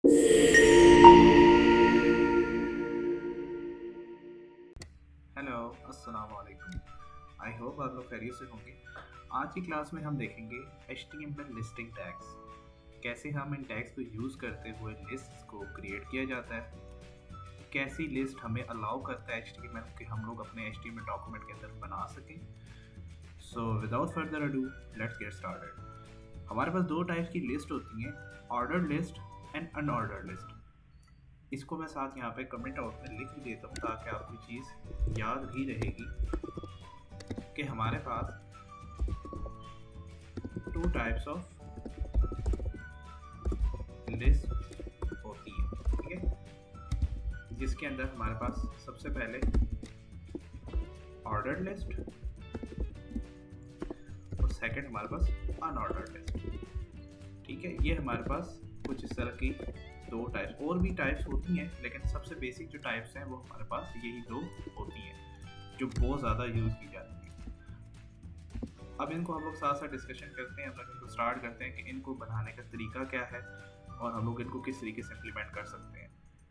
Hello, अस्सलाम वालेकुम। I hope आप लोग खैरियत से होंगे। आज की क्लास में हम देखेंगे HTML लिस्टिंग टैग्स। कैसे हम इन टैग्स को यूज़ करते हुए लिस्ट को क्रिएट किया जाता है, कैसी लिस्ट हमें अलाउ करता है HTML कि हम लोग अपने HTML डॉक्यूमेंट के अंदर बना सकें। So without further ado, let's get started. हमारे पास दो टाइप्स की लिस्ट होती हैं, ordered list and unordered list. इसको मैं साथ यहाँ पे कमेंट आउट में लिख भी देता हूँ ताकि आपको चीज़ याद भी रहेगी कि हमारे पास टू टाइप्स ऑफ लिस्ट होती है, ठीक है। जिसके अंदर हमारे पास सबसे पहले ऑर्डर्ड लिस्ट और सेकंड हमारे पास अनऑर्डर्ड लिस्ट, ठीक है। ये हमारे पास कुछ इस तरह की दो टाइप्स, और भी टाइप्स होती हैं लेकिन सबसे बेसिक जो टाइप्स हैं वो हमारे पास यही दो होती हैं जो बहुत ज़्यादा यूज़ की जाती हैं। अब इनको हम लोग साथ साथ डिस्कशन करते हैं, हम लोग इनको स्टार्ट करते हैं कि इनको बनाने का तरीका क्या है और हम लोग इनको किस तरीके से इम्प्लीमेंट कर सकते हैं।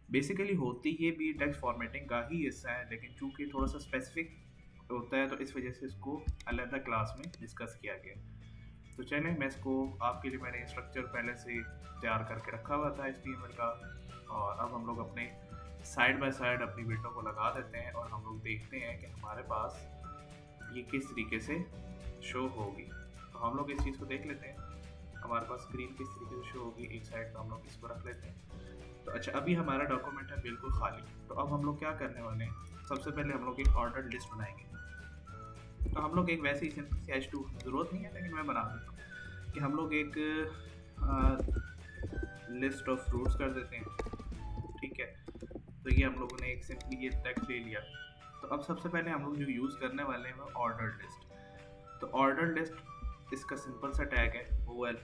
बेसिकली होती ये भी टेक्स्ट फॉर्मेटिंग का ही हिस्सा है, लेकिन चूँकि थोड़ा सा स्पेसिफिक होता है तो इस वजह से इसको अलग क्लास में डिस्कस किया गया। तो चलें, मैं इसको आपके लिए मैंने स्ट्रक्चर पहले से तैयार करके रखा हुआ था HTML का, और अब हम लोग अपने साइड बाय साइड अपनी विंडो को लगा देते हैं और हम लोग देखते हैं कि हमारे पास ये किस तरीके से शो होगी। तो हम लोग इस चीज़ को देख लेते हैं, हमारे पास स्क्रीन किस तरीके से शो होगी। एक साइड पर हम लोग इसको रख लेते हैं। तो अच्छा, अभी हमारा डॉक्यूमेंट है बिल्कुल खाली। तो अब हम लोग क्या करने वाले हैं, सबसे पहले हम लोग एक ऑर्डर लिस्ट बनाएंगे। तो हम लोग एक वैसे ही सिंपल सी H2 ज़रूरत नहीं है, लेकिन मैं बना देता हूँ कि हम लोग एक लिस्ट ऑफ फ्रूट्स कर देते हैं, ठीक है। तो ये हम लोगों ने एक सिंपली ये टेक्स्ट ले लिया। तो अब सबसे पहले हम लोग जो यूज़ करने वाले हैं वो ऑर्डर्ड लिस्ट। तो ऑर्डर्ड लिस्ट इसका सिंपल सा टैग है OL,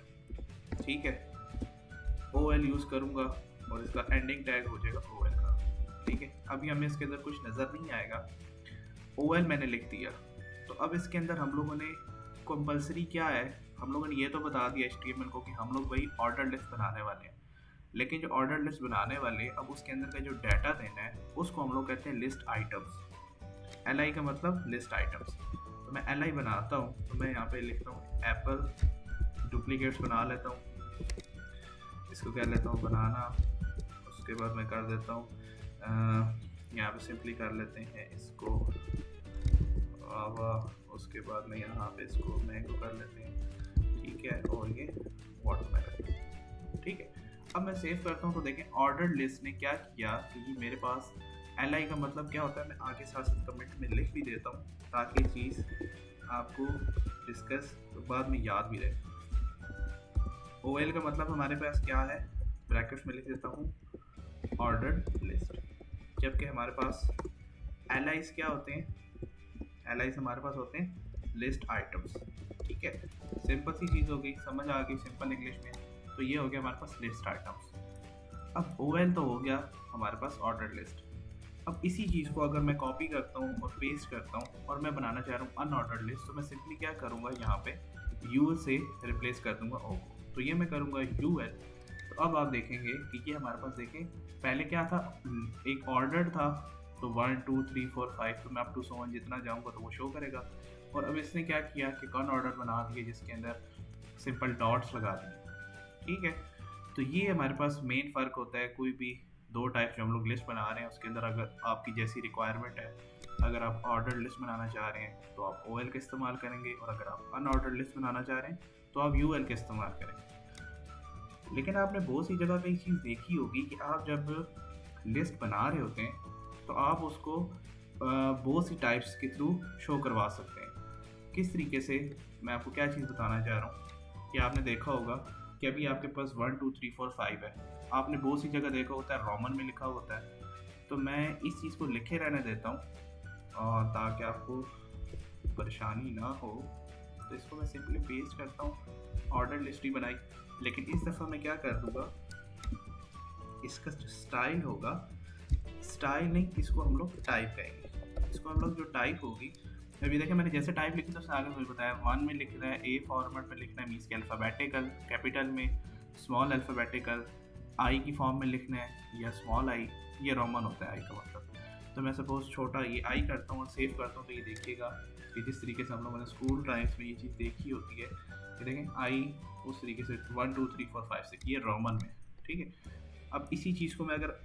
ठीक है। OL यूज़ करूँगा और इसका एंडिंग टैग हो जाएगा OL का, ठीक है। अभी हमें इसके अंदर कुछ नज़र नहीं आएगा, OL मैंने लिख दिया। तो अब इसके अंदर हम लोगों ने कंपलसरी क्या है, हम लोगों ने ये तो बता दिया HTML को कि हम लोग वही ऑर्डर लिस्ट बनाने वाले हैं। लेकिन जो ऑर्डर लिस्ट बनाने वाले अब उसके अंदर का जो डाटा देना है उसको हम लोग कहते हैं लिस्ट आइटम्स। LI का मतलब लिस्ट आइटम्स। तो मैं LI बनाता हूँ, तो मैं यहाँ पे लिखता हूँ एप्पल, डुप्लीकेट्स बना लेता हूँ, इसको कह लेता हूँ बनाना। उसके बाद मैं कर देता हूँ यहाँ पे सिंपली कर लेते हैं इसको उसके बाद में यहाँ पे इसको मैंगो कर लेते हैं, ठीक है। और ये वाटरमेलन, ठीक है। अब मैं सेव करता हूँ तो देखें ऑर्डर लिस्ट ने क्या किया कि ये मेरे पास LI का मतलब क्या होता है, मैं आगे साथ साथ कमेंट में लिख भी देता हूँ ताकि चीज़ आपको डिस्कस तो बाद में याद भी रहे। OL का मतलब हमारे पास क्या है, ब्रैकेट्स में लिख देता हूँ ऑर्डर लिस्ट। जबकि हमारे पास LIs क्या होते हैं, LIs हमारे पास होते हैं लिस्ट आइटम्स, ठीक है। सिंपल सी चीज़ हो गई, समझ आ गई सिंपल इंग्लिश में। तो ये हो गया हमारे पास लिस्ट आइटम्स। अब OL तो हो गया हमारे पास ऑर्डर लिस्ट। अब इसी चीज़ को अगर मैं कॉपी करता हूँ और पेस्ट करता हूँ और मैं बनाना चाह रहा हूँ अनऑर्डर लिस्ट, तो मैं सिंपली क्या करूँगा, यहाँ पे UL से रिप्लेस कर दूँगा O को। तो ये मैं करूँगा UL। तो अब आप देखेंगे कि ये हमारे पास देखें पहले क्या था, एक ऑर्डर था, तो 1 2 3 4 5, तो मैं अप टू 1 जितना जाऊँगा तो वो शो करेगा। और अब इसने क्या किया कि कौन ऑर्डर बना दिए जिसके अंदर सिंपल डॉट्स लगा दिए, ठीक है। तो ये हमारे पास मेन फ़र्क होता है कोई भी दो टाइप जो हम लोग लिस्ट बना रहे हैं उसके अंदर। अगर आपकी जैसी रिक्वायरमेंट है, अगर आप ऑर्डर लिस्ट बनाना चाह रहे हैं तो आप OL का इस्तेमाल करेंगे, और अगर आप अनऑर्डर लिस्ट बनाना चाह रहे हैं तो आप UL का इस्तेमाल करेंगे। लेकिन आपने बहुत सी जगह पे एक चीज़ देखी होगी कि आप जब लिस्ट बना रहे होते हैं तो आप उसको बहुत सी टाइप्स के थ्रू शो करवा सकते हैं। किस तरीके से, मैं आपको क्या चीज़ बताना चाह रहा हूँ कि आपने देखा होगा कि अभी आपके पास 1 2 3 4 5 है, आपने बहुत सी जगह देखा होता है रोमन में लिखा होता है। तो मैं इस चीज़ को लिखे रहने देता हूँ और ताकि आपको परेशानी ना हो। तो इसको मैं सिंपली पेस्ट करता हूँ, ऑर्डर लिस्ट ही बनाई। लेकिन इस दफ़ा मैं क्या कर दूँगा, इसका जो स्टाइल होगा, स्टाइल नहीं, इसको हम लोग टाइप कहेंगे। इसको हम लोग जो टाइप होगी, अभी देखिए मैंने जैसे टाइप लिखी तो उसने आगे मुझे बताया 1 में लिखना है, A फॉर्मेट में लिखना है, मीन्स के अल्फ़ाबेटिकल, कैपिटल में, स्मॉल अल्फ़ाबेटिकल, आई की फॉर्म में लिखना है या स्मॉल आई, ये रोमन होता है आई का मतलब। तो मैं सपोज छोटा ये आई करता हूँ और सेव करता हूँ, तो ये देखिएगा कि जिस तरीके से हम लोगों ने स्कूल टाइम्स में ये चीज़ देखी होती है, ये देखें आई उस तरीके से 1 2 3 4 5 6 ये रोमन में, ठीक है। अब इसी चीज़ को मैं अगर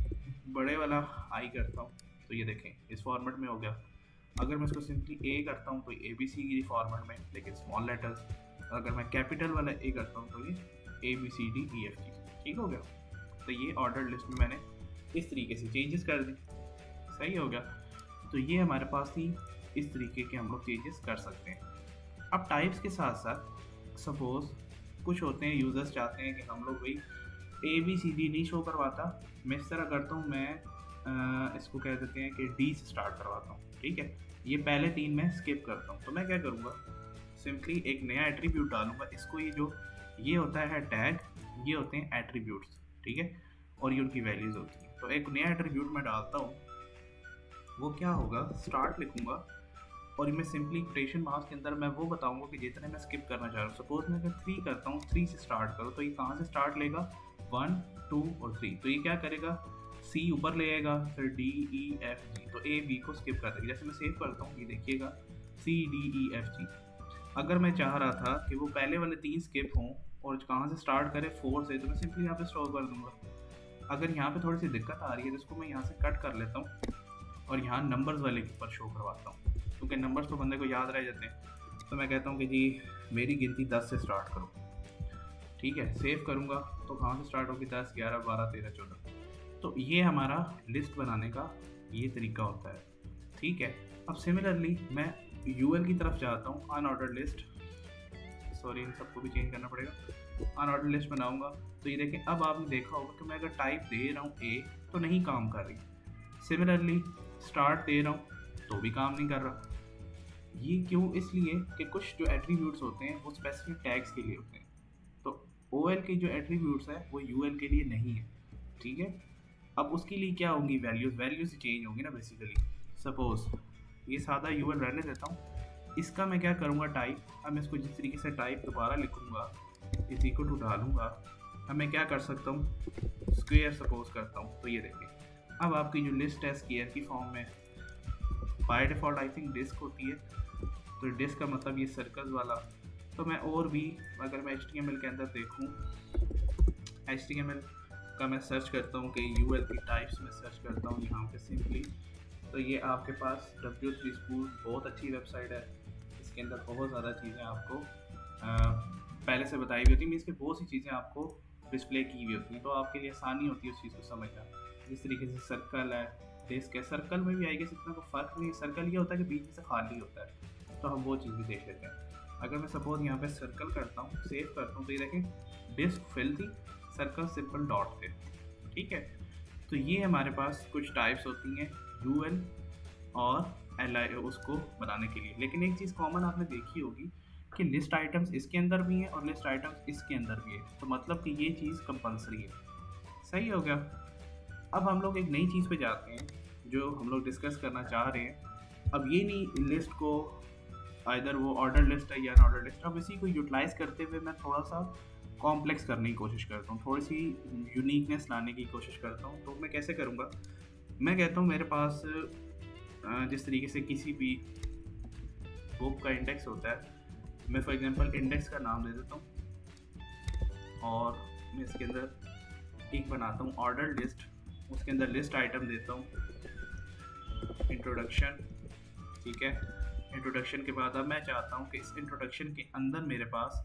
बड़े वाला आई करता हूँ तो ये देखें इस फॉर्मेट में हो गया। अगर मैं इसको सिंपली ए करता हूँ तो ए बी सी की फॉर्मेट में लेकिन स्मॉल लेटर्स। अगर मैं कैपिटल वाला ए करता हूँ तो ये A B C D E F G, ठीक हो गया। तो ये ऑर्डर लिस्ट में मैंने इस तरीके से चेंजेस कर दी, सही हो गया। तो ये हमारे पास ही इस तरीके के हम लोग चेंजेस कर सकते हैं। अब टाइप्स के साथ साथ सपोज कुछ होते हैं यूज़र्स चाहते हैं कि हम लोग भाई ए बी सी डी नहीं शो करवाता, मैं इस तरह करता हूँ, मैं इसको कह देते हैं कि डी से स्टार्ट करवाता हूँ, ठीक है। ये पहले 3 मैं स्किप करता हूँ, तो मैं क्या करूँगा, सिंपली एक नया एट्रीब्यूट डालूंगा। इसको ये जो ये होता है टैग, ये होते हैं एट्रीब्यूट्स, ठीक है, और ये उनकी वैल्यूज़ होती हैं। तो एक नया एट्रीब्यूट मैं डालता हूँ, वो क्या होगा, स्टार्ट लिखूँगा और मैं सिंपली कोटेशन मार्क्स के अंदर मैं वो बताऊँगा कि जितने मैं स्किप करना चाह रहा हूँ। सपोज मैं अगर 3 करता हूँ, 3 से स्टार्ट करो, तो ये कहाँ से स्टार्ट लेगा, 1 2 और 3। तो ये क्या करेगा, सी ऊपर ले आएगा, फिर डी ई एफ जी, तो ए बी को स्किप कर देगा। जैसे मैं सेव करता हूँ, ये देखिएगा सी डी ई एफ जी। अगर मैं चाह रहा था कि वो पहले वाले 3 स्किप हों और कहाँ से स्टार्ट करे, 4 से, तो मैं सिंपली यहाँ पे स्टॉप कर दूंगा। अगर यहाँ पे थोड़ी सी दिक्कत आ रही है तो इसको मैं यहाँ से कट कर लेता हूँ और यहाँ नंबर्स वाले के ऊपर शो करवाता हूँ, क्योंकि नंबर्स तो बंदे को याद रह जाते हैं। तो मैं कहता हूँ कि जी मेरी गिनती 10 से स्टार्ट करो, ठीक है। सेव करूँगा तो कहाँ से स्टार्ट होगी, 10 11 12 13 14। तो ये हमारा लिस्ट बनाने का ये तरीका होता है, ठीक है। अब सिमिलरली मैं यूएल की तरफ जाता हूँ, अनऑर्डर्ड लिस्ट, सॉरी इन सबको भी चेंज करना पड़ेगा। अनऑर्डर्ड लिस्ट बनाऊंगा तो ये देखें, अब आपने देखा होगा कि मैं अगर टाइप दे रहा हूँ ए तो नहीं काम कर रही, सिमिलरली स्टार्ट दे रहा हूँ तो भी काम नहीं कर रहा। ये क्यों, इसलिए कि कुछ जो एट्रीब्यूट्स होते हैं वो स्पेसिफिक टैग्स के लिए होते हैं, तो ओएल के जो एट्रीब्यूट्स हैं वो यूएल के लिए नहीं है, ठीक है। अब उसके लिए क्या होंगी, वैल्यूज चेंज होंगी ना बेसिकली। सपोज ये सादा यूएल रहने देता हूँ, इसका मैं क्या करूँगा टाइप, अब मैं इसको जिस तरीके से टाइप दोबारा लिखूँगा, इसी को टू डालूँगा। अब मैं क्या कर सकता हूँ, स्क्वायर सपोज करता हूँ, तो ये देखें अब आपकी जो लिस्ट है स्क्वायर की फॉर्म में, by default I think disk होती है, तो डिस्क का मतलब ये सर्कल वाला। तो मैं और भी अगर मैं HTML के अंदर देखूँ, HTML का मैं सर्च करता हूँ कि यूएल की टाइप्स में सर्च करता हूँ यहाँ पे सिंपली, तो ये आपके पास W3 School बहुत अच्छी वेबसाइट है। इसके अंदर बहुत ज़्यादा चीज़ें आपको पहले से बताई हुई होती हैं, मीन्स कि बहुत सी चीज़ें आपको डिस्प्ले की हुई होती हैं, तो आपके लिए आसानी होती है उस चीज़ को समझना। जिस तरीके से सर्कल है, डिस्क है, सर्कल में भी आएगी इतना कोई फ़र्क नहीं है। सर्कल ये होता है कि बीच से खाली होता है, तो हम वो चीज़ भी देख लेते हैं। अगर मैं सपोज यहाँ पे सर्कल करता हूँ, सेव करता हूँ, तो ये देखें डिस्क फिल थी, सर्कल सिंपल डॉट थे, ठीक है। तो ये हमारे पास कुछ टाइप्स होती हैं यूएल और एल उसको बनाने के लिए। लेकिन एक चीज़ कॉमन आपने देखी होगी कि लिस्ट आइटम्स इसके अंदर भी हैं और लिस्ट आइटम्स इसके अंदर भी है, तो मतलब कि ये चीज़ कंपलसरी है, सही हो गया। अब हम लोग एक नई चीज़ पे जाते हैं जो हम लोग डिस्कस करना चाह रहे हैं। अब ये नहीं लिस्ट को आइदर वो ऑर्डर लिस्ट है या अनऑर्डर लिस्ट, अब इसी को यूटिलाइज़ करते हुए मैं थोड़ा सा कॉम्प्लेक्स करने की कोशिश करता हूँ, थोड़ी सी यूनिकनेस लाने की कोशिश करता हूँ। तो मैं कैसे करूँगा, मैं कहता हूँ मेरे पास जिस तरीके से किसी भी बुक का इंडेक्स होता है, मैं फॉर एग्जांपल इंडेक्स का नाम दे देता हूँ और मैं इसके अंदर एक बनाता हूँ ऑर्डर लिस्ट, उसके अंदर लिस्ट आइटम देता हूँ इंट्रोडक्शन, ठीक है। इंट्रोडक्शन के बाद अब मैं चाहता हूँ कि इस इंट्रोडक्शन के अंदर मेरे पास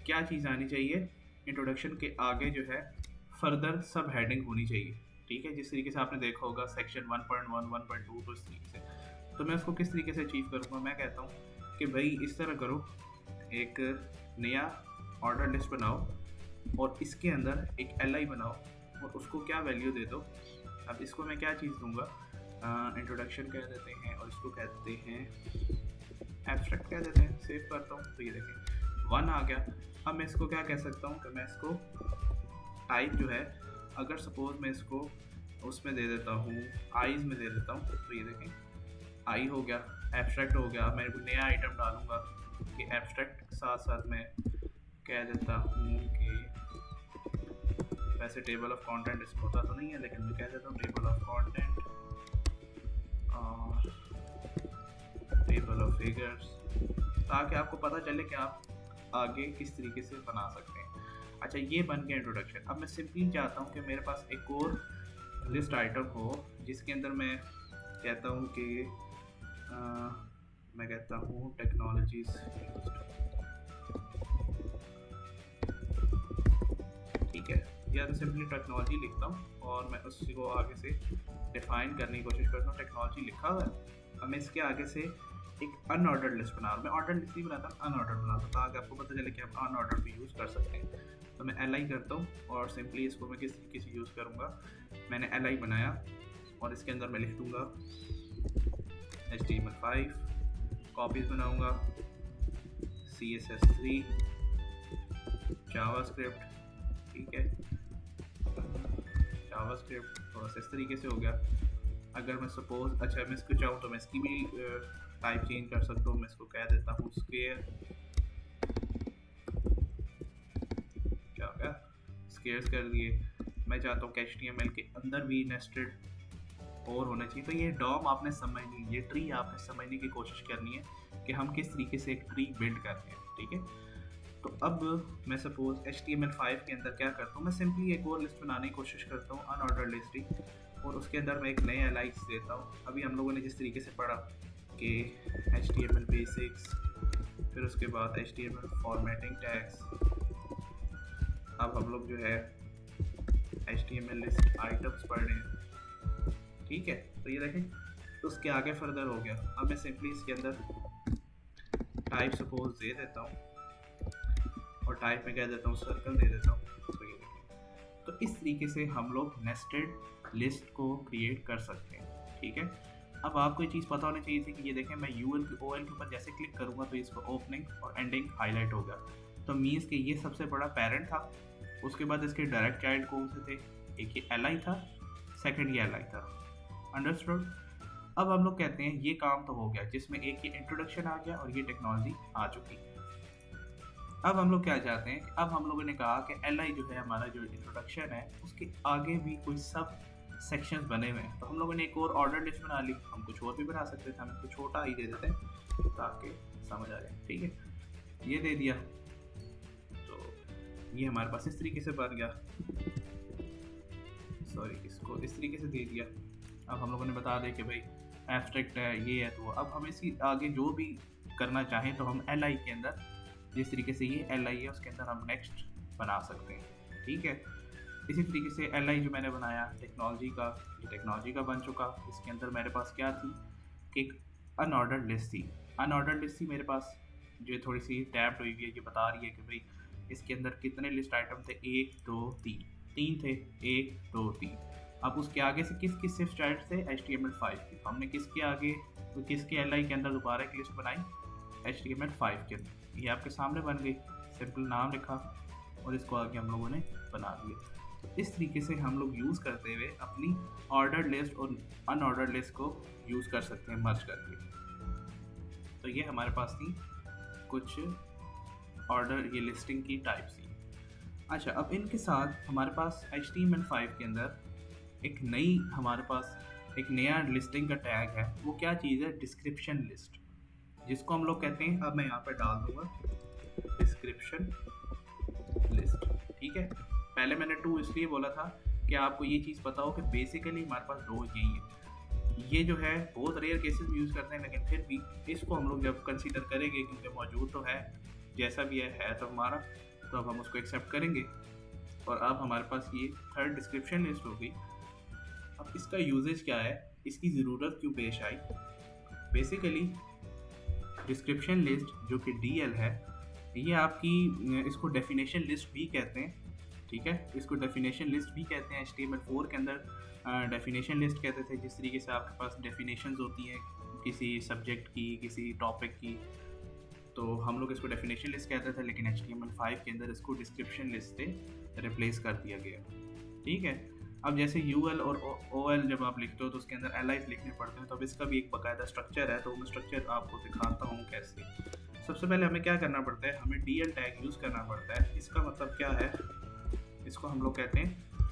क्या चीज़ आनी चाहिए, इंट्रोडक्शन के आगे जो है फर्दर सब हेडिंग होनी चाहिए, ठीक है। जिस तरीके से आपने देखा होगा सेक्शन 1.1 1.2, तो इस तरीके से। तो मैं उसको किस तरीके से अचीव करूँगा, मैं कहता हूँ कि भाई इस तरह करो, एक नया ऑर्डर लिस्ट बनाओ और इसके अंदर एक LI बनाओ और उसको क्या वैल्यू दे दो। अब इसको मैं क्या चीज़ दूंगा, इंट्रोडक्शन कह देते हैं और इसको कहते हैं एब्स्ट्रैक्ट कह देते हैं। सेव करता हूँ तो ये देखें 1 आ गया। अब मैं इसको क्या कह सकता हूँ कि मैं इसको टाइप जो है, अगर सपोज मैं इसको उसमें दे देता हूँ आईज में दे देता हूँ, तो ये देखें आई हो गया, एब्स्ट्रैक्ट हो गया। मैं कोई नया आइटम डालूंगा कि एब्स्ट्रैक्ट के साथ साथ मैं कह देता हूँ कि वैसे टेबल ऑफ कंटेंट इसमें होता तो नहीं है, लेकिन मैं कह देता हूँ टेबल ऑफ कंटेंट और टेबल ऑफ फिगर्स, ताकि आपको पता चले कि आप आगे किस तरीके से बना सकते हैं। अच्छा, ये बन गया इंट्रोडक्शन। अब मैं सिंपली चाहता हूँ कि मेरे पास एक और लिस्ट आइटम हो जिसके अंदर मैं कहता हूँ कि मैं कहता हूँ टेक्नोलॉजीज यूज्ड, ठीक है, या तो सिंपली टेक्नोलॉजी लिखता हूँ और मैं उसको आगे से डिफाइन करने की कोशिश करता हूँ। टेक्नोलॉजी लिखा हुआ है। अब मैं इसके आगे से एक अनऑर्डर्ड लिस्ट बना रहा हूँ। मैं ऑर्डर लिस्ट नहीं बनाता, अनऑर्डर्ड बनाता हूँ ताकि आपको पता चले कि आप अनऑर्डर्ड भी यूज़ कर सकते हैं। तो मैं li करता हूँ और सिंपली इसको मैं किस तरीके से यूज़ करूँगा, मैंने li बनाया और इसके अंदर मैं लिख दूँगा HTML5, कॉपीज़ बनाऊँगा CSS3, जावास्क्रिप्ट, ठीक है, जावास्क्रिप्ट थोड़ा सा इस तरीके से हो गया। अगर मैं सपोज अच्छा मैं इसको चाहूँ तो मैं इसकी भी टाइप चेंज कर सकता हूँ। मैं इसको कह देता हूँ स्क्वायर, क्या हो गया, स्क्वायर्स कर दिए। मैं चाहता हूँ कि HTML के अंदर भी नेस्टेड और होना चाहिए। तो ये डॉम आपने समझनी, ये ट्री आपने समझने की कोशिश करनी है कि हम किस तरीके से एक ट्री बिल्ड करते हैं, ठीक है। तो अब मैं सपोज HTML5 के अंदर क्या करता हूँ, मैं सिंपली एक और लिस्ट बनाने की कोशिश करता हूँ, अनऑर्डर्ड लिस्ट ही, और उसके अंदर मैं एक नए एलाइज देता हूँ। अभी हम लोगों ने जिस तरीके से पढ़ा कि HTML बेसिक्स, फिर उसके बाद HTML फॉर्मेटिंग टैग्स, अब हम लोग जो है HTML लिस्ट आइटम्स पढ़ रहे हैं, ठीक है। तो ये देखें, तो उसके आगे फर्दर हो गया। अब मैं सिंपली इसके अंदर टाइप सपोज दे देता हूँ और टाइप में कह देता हूँ सर्कल दे देता हूँ। तो ये देखें, तो इस तरीके से हम लोग नेस्टेड लिस्ट को क्रिएट कर सकते हैं, ठीक है। अब आपको ये चीज़ पता होनी चाहिए थी कि ये देखें, मैं UL के OL के ऊपर जैसे क्लिक करूँगा तो इसको ओपनिंग और एंडिंग हाईलाइट हो गया। तो मीन्स कि ये सबसे बड़ा पेरेंट था। उसके बाद इसके डायरेक्ट चाइल्ड कौन से थे, एक ये li था, सेकंड ये li था, अंडरस्टूड। अब हम लोग कहते हैं ये काम तो हो गया जिसमें एक ये इंट्रोडक्शन आ गया और ये टेक्नोलॉजी आ चुकी। अब हम लोग क्या चाहते हैं, अब हम लोगों ने कहा कि li जो है हमारा जो इंट्रोडक्शन है उसके आगे भी कोई सब सेक्शंस बने हुए हैं। तो हम लोगों ने एक और ऑर्डर लिस्ट बना ली। हम कुछ और भी बना सकते थे, हम इसको छोटा ही दे देते हैं ताकि समझ आ जाए, ठीक है। ये दे दिया तो ये हमारे पास इस तरीके से बन गया, सॉरी इसको इस तरीके से दे दिया। अब हम लोगों ने बता दें कि भाई एब्स्ट्रैक्ट है, ये है, तो अब हम इसकी आगे जो भी करना चाहें तो हम li के अंदर जिस तरीके से ये li है उसके अंदर हम नेक्स्ट बना सकते हैं, ठीक है। इसी तरीके से li जो मैंने बनाया टेक्नोलॉजी का, ये टेक्नोलॉजी का बन चुका। इसके अंदर मेरे पास क्या थी कि एक अनऑर्डर्ड लिस्ट थी। अनऑर्डर्ड लिस्ट थी मेरे पास जो थोड़ी सी टैब्ड हुई हुई है, ये बता रही है कि भाई इसके अंदर कितने लिस्ट आइटम थे, 1 2 3, 3 थे, 1 2 3। अब उसके आगे से किस किस सिर्फ चाइल्ड थे, HTML5 के। हमने किसके आगे तो किसके li के अंदर दोबारा एक लिस्ट बनाई, HTML5 के अंदर। ये आपके सामने बन गई, सिंपल नाम लिखा और इसको आगे हम लोगों ने बना दिया। तो इस तरीके से हम लोग यूज़ करते हुए अपनी ऑर्डर्ड लिस्ट और अनऑर्डर्ड लिस्ट को यूज़ कर सकते हैं मर्ज करके। तो ये हमारे पास थी कुछ ऑर्डर, ये लिस्टिंग की टाइप्स थी। अच्छा, अब इनके साथ हमारे पास HTML5 के अंदर एक नई हमारे पास एक नया लिस्टिंग का टैग है। वो क्या चीज़ है, डिस्क्रिप्शन लिस्ट, जिसको हम लोग कहते हैं, अब मैं यहाँ पर डाल दूँगा डिस्क्रिप्शन लिस्ट, ठीक है। पहले मैंने 2 इसलिए बोला था कि आपको ये चीज़ पता हो कि बेसिकली हमारे पास 2 यही है। ये जो है बहुत रेयर केसेस में यूज़ करते हैं, लेकिन फिर भी इसको हम लोग जब कंसीडर करेंगे क्योंकि मौजूद तो है, जैसा भी है तो हमारा, तो अब हम उसको एक्सेप्ट करेंगे। और अब हमारे पास ये थर्ड डिस्क्रिप्शन लिस्ट होगी। अब इसका यूजेज क्या है, इसकी ज़रूरत क्यों पेश आई। बेसिकली डिस्क्रिप्शन लिस्ट जो कि DL है, ये आपकी, इसको डेफिनेशन लिस्ट भी कहते हैं, ठीक है। इसको डेफिनेशन लिस्ट भी कहते हैं। HTML4 के अंदर डेफिनेशन लिस्ट कहते थे, जिस तरीके से आपके पास डेफिनेशंस होती हैं किसी सब्जेक्ट की, किसी टॉपिक की, तो हम लोग इसको डेफिनेशन लिस्ट कहते थे। लेकिन HTML5 के अंदर इसको डिस्क्रिप्शन लिस्ट से रिप्लेस कर दिया गया, ठीक है। अब जैसे UL और OL जब आप लिखते हो तो उसके अंदर allies लिखने पड़ते हैं, तो अब इसका भी एक बाकायदा स्ट्रक्चर है, तो मैं स्ट्रक्चर आपको दिखाता हूँ कैसे। सबसे पहले हमें क्या करना पड़ता है, हमें DL टैग यूज़ करना पड़ता है। इसका मतलब क्या है, इसको हम लोग कहते हैं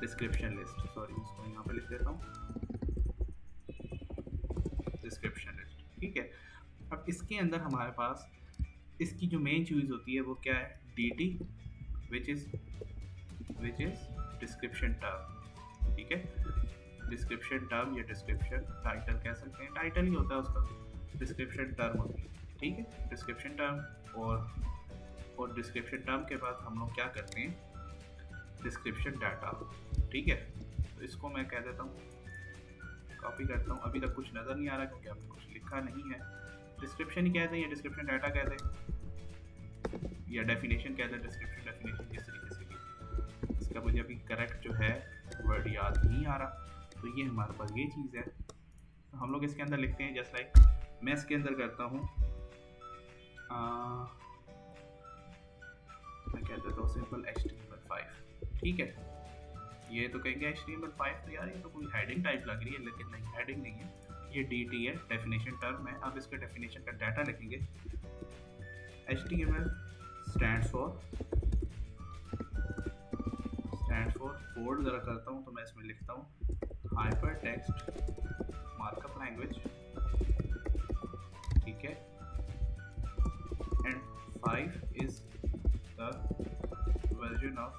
डिस्क्रिप्शन लिस्ट, सॉरी इसको यहाँ पे लिख देता हूँ, डिस्क्रिप्शन लिस्ट। ठीक है, अब इसके अंदर हमारे पास इसकी जो मेन चीज़ होती है वो क्या है, dt which is description term. ठीक है, डिस्क्रिप्शन टर्म या डिस्क्रिप्शन टाइटल कह सकते हैं, टाइटल ही होता है उसका, डिस्क्रिप्शन टर्म होती है। ठीक है, डिस्क्रिप्शन टर्म और डिस्क्रिप्शन टर्म के बाद हम लोग क्या करते हैं, डिस्क्रिप्शन डाटा। ठीक है, तो इसको मैं कह देता हूँ, कॉपी करता हूँ, अभी तक कुछ नज़र नहीं आ रहा क्योंकि आपने कुछ लिखा नहीं है। डिस्क्रिप्शन ही कहते हैं या डिस्क्रिप्शन डाटा कहते हैं या डेफिनेशन कहते हैं, डिस्क्रिप्शन डेफिनेशन जिस तरीके से भी, इसका मुझे अभी करेक्ट जो है वर्ड याद नहीं आ रहा। तो ये हमारे पास ये चीज़ है, तो हम लोग इसके अंदर लिखते हैं जस्ट लाइक मैं इसके अंदर करता हूँ, मैं कह देता हूँ सिंपल HTML5। ठीक है, ये तो कहेंगे HTML5 तो यार ये तो कोई हेडिंग टाइप लग रही है, लेकिन नहीं, हेडिंग नहीं है, ये DT है, डेफिनेशन टर्म है। अब इसका डेफिनेशन का डाटा लिखेंगे, HTML स्टैंड फॉर कोड ज़रा करता हूँ, तो मैं इसमें लिखता हूँ हाइपर टेक्स्ट मार्कअप लैंग्वेज। ठीक है, and 5 is the version of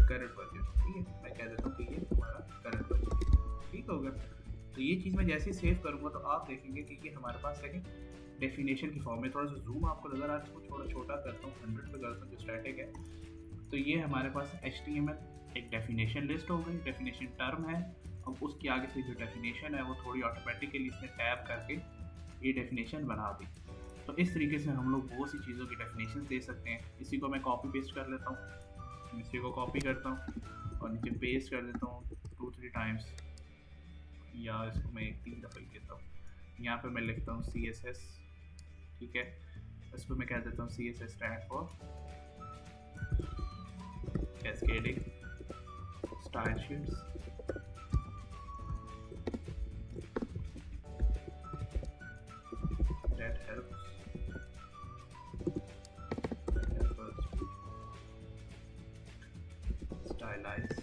current version. ठीक है, मैं कह देता हूँ कि ये हमारा करंट वर्जन। ठीक होगा, तो ये चीज़ मैं जैसे ही सेव करूँगा तो आप देखेंगे कि ये हमारे पास है डेफिनेशन की फॉर्म में। थोड़ा सा जूम आपको नज़र आ रहा है, इसको थोड़ा छोटा करता हूँ, 100 पे करता हूँ जो स्टैटिक है। तो ये हमारे पास HTML एक डेफिनेशन लिस्ट हो गई, डेफिनेशन टर्म है। अब उसके आगे से जो डेफिनेशन है वो थोड़ी ऑटोमेटिकली इसने टैब करके ये डेफिनेशन बना दी। तो इस तरीके से हम लोग बहुत सी चीज़ों की डेफिनेशन दे सकते हैं। इसी को मैं कॉपी पेस्ट कर लेता हूँ, इसी को कॉपी करता हूँ और नीचे पेस्ट कर देता हूँ 2-3 टाइम्स, या इसको मैं 3 दफ़ा ही देता हूँ। यहाँ पे मैं लिखता हूँ CSS। ठीक है, इसको मैं कह देता हूँ CSS stand for cascading style sheets. That helps stylize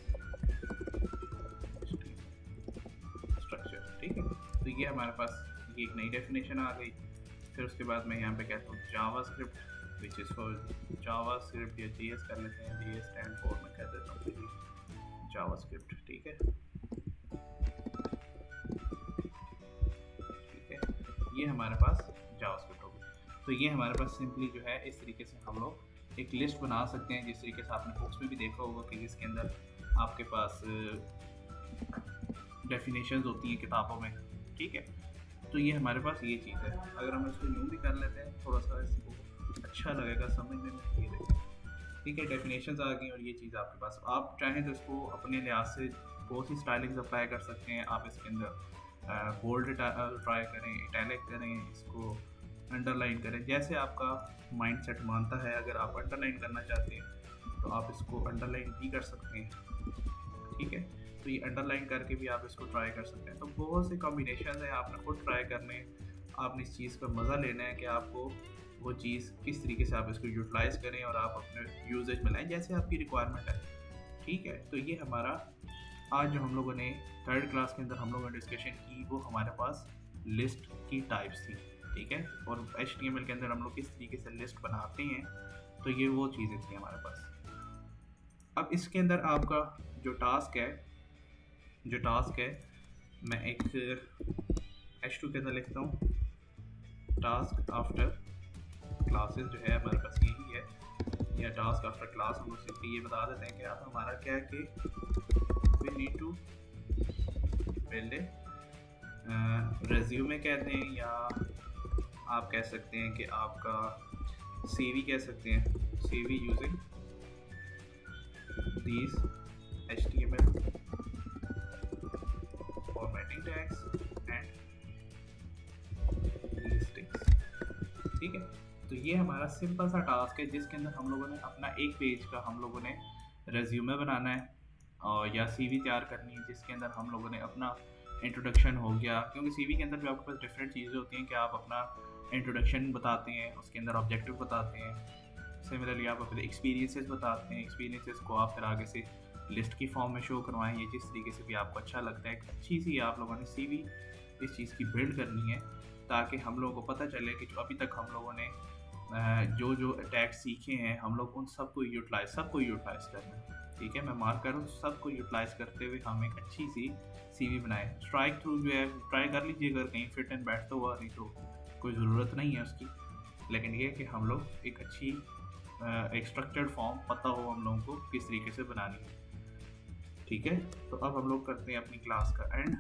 structure। ठीक है, तो ये हमारे पास ये एक नई डेफिनेशन आ गई। फिर उसके बाद मैं यहाँ पे कहता हूँ JavaScript which is for JavaScript या JS कर लेते हैं, JS स्टैंड फॉर मैं कह देता हूँ जावास्क्रिप्ट। ठीक है, ये हमारे पास जावास्क्रिप्ट होगी। तो ये हमारे पास सिंपली जो है इस तरीके से हम लोग एक लिस्ट बना सकते हैं, जिस तरीके से आपने बुक्स में भी देखा होगा कि इसके अंदर आपके पास डेफिनेशंस होती हैं किताबों में। ठीक है, तो ये हमारे पास ये चीज़ है। अगर हम इसको यूँ भी कर लेते हैं, थोड़ा सा इसको अच्छा लगेगा समझने में, ये देखें। ठीक है, डेफिनेशंस आ गई और ये चीज़ आपके पास, आप चाहें तो इसको अपने लिहाज से बहुत सी स्टाइलिंग्स अप्लाई कर सकते हैं। आप इसके अंदर बोल्ड ट्राई करें, इटैलिक करें, इसको अंडरलाइन करें, जैसे आपका माइंडसेट मानता है। अगर आप अंडरलाइन करना चाहते हैं तो आप इसको अंडरलाइन भी कर सकते हैं। ठीक है, तो ये अंडरलाइन करके भी आप इसको ट्राई कर सकते हैं। तो बहुत से कॉम्बिनेशन है, आपने खुद ट्राई करने हैं। आपने इस चीज़ का मज़ा लेना है कि आपको वो चीज़ किस तरीके से आप इसको यूटिलाइज़ करें और आप अपने यूजेज में लाएँ जैसे आपकी रिक्वायरमेंट है। ठीक है, तो ये हमारा आज जो हम लोगों ने 3rd क्लास के अंदर हम लोगों ने डिस्कशन की, वो हमारे पास लिस्ट की टाइप्स थी। ठीक है, और HTML के अंदर हम लोग किस तरीके से लिस्ट बनाते हैं, तो ये वो चीज़ें थी हमारे पास। अब इसके अंदर आपका जो टास्क है मैं एक H2 के अंदर लिखता हूँ, टास्क आफ्टर क्लासेस जो है हमारे पास यही है, या टास्क आफ्टर क्लास। हम लोग सिंपली ये बता देते हैं कि आप हमारा क्या है कि we need to build a resume कहते हैं, या आप कह सकते हैं कि आपका CV कह सकते हैं, CV using these HTML formatting tags and these sticks। ठीक है, तो ये हमारा सिंपल सा टास्क है जिसके अंदर हम लोगों ने अपना एक पेज का हम लोगों ने रेज्यूमे बनाना है और या CV तैयार करनी है, जिसके अंदर हम लोगों ने अपना इंट्रोडक्शन हो गया, क्योंकि CV के अंदर भी आपके पास डिफरेंट चीज़ें होती हैं कि आप अपना इंट्रोडक्शन बताते हैं, उसके अंदर ऑब्जेक्टिव बताते हैं। सिमिलरली आप अपने एक्सपीरियंसेस बताते हैं, एक्सपीरियंसेस को आप फिर आगे से लिस्ट की फॉर्म में शो करवाएं, या जिस तरीके से भी आपको अच्छा लगता है। एक अच्छी सी आप लोगों ने सीवी इस चीज़ की बिल्ड करनी है, ताकि हम लोगों को पता चले कि जो अभी तक हम लोगों ने जो जो अटैक्स सीखे हैं, हम लोग उन सबको यूटिलाइज करना है। ठीक है, मैं मार्क कर रहा हूँ, सबको यूटिलाइज करते हुए हम एक अच्छी सी सीवी बनाए। स्ट्राइक थ्रू जो है ट्राई कर लीजिए, अगर कहीं फिट एंड बैठ तो हुआ, नहीं तो कोई ज़रूरत नहीं है उसकी। लेकिन ये कि हम लोग एक अच्छी एक स्ट्रक्चर्ड फॉर्म पता हो हम लोगों को किस तरीके से बनानी है। ठीक है, तो अब हम लोग करते हैं अपनी क्लास का एंड।